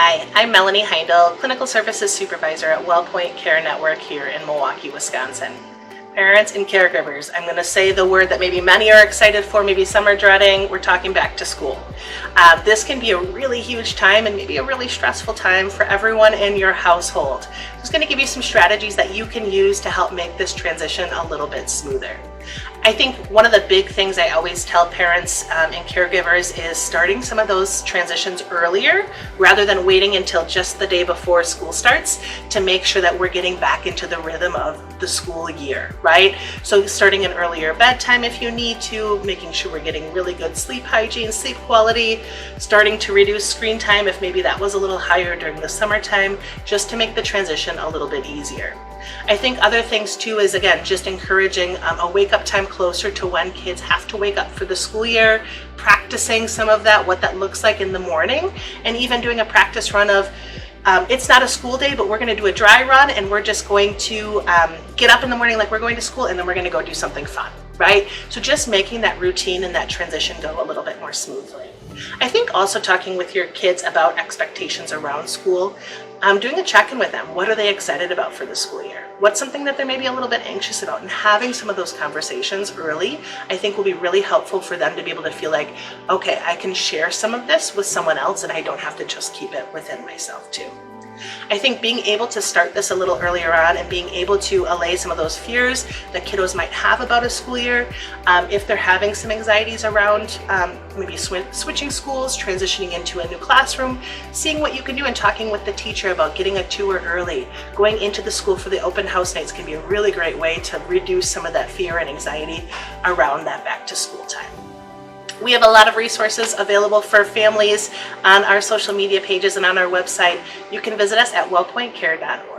Hi, I'm Melanie Heindel, Clinical Services Supervisor at Wellpoint Care Network here in Milwaukee, Wisconsin. Parents and caregivers, I'm going to say the word that maybe many are excited for, maybe some are dreading. We're talking back to school. This can be a really huge time and maybe a really stressful time for everyone in your household. I'm just going to give you some strategies that you can use to help make this transition a little bit smoother. I think one of the big things I always tell parents and caregivers is starting some of those transitions earlier rather than waiting until just the day before school starts to make sure that we're getting back into the rhythm of the school year, right? So starting an earlier bedtime if you need to, making sure we're getting really good sleep hygiene, sleep quality, starting to reduce screen time if maybe that was a little higher during the summertime, just to make the transition a little bit easier. I think other things too is, again, just encouraging a wake up time closer to when kids have to wake up for the school year, practicing some of that, what that looks like in the morning, and even doing a practice run of it's not a school day, but we're going to do a dry run and we're just going to get up in the morning like we're going to school and then we're going to go do something fun, right? So just making that routine and that transition go a little bit more smoothly. I think also talking with your kids about expectations around school, doing a check-in with them. What are they excited about for the school year? What's something that they're maybe a little bit anxious about? And having some of those conversations early, I think will be really helpful for them to be able to feel like, okay, I can share some of this with someone else and I don't have to just keep it within myself too. I think being able to start this a little earlier on and being able to allay some of those fears that kiddos might have about a school year, if they're having some anxieties around maybe switching schools, transitioning into a new classroom, seeing what you can do and talking with the teacher about getting a tour early, going into the school for the open house nights can be a really great way to reduce some of that fear and anxiety around that back to school time. We have a lot of resources available for families on our social media pages and on our website. You can visit us at wellpointcare.org.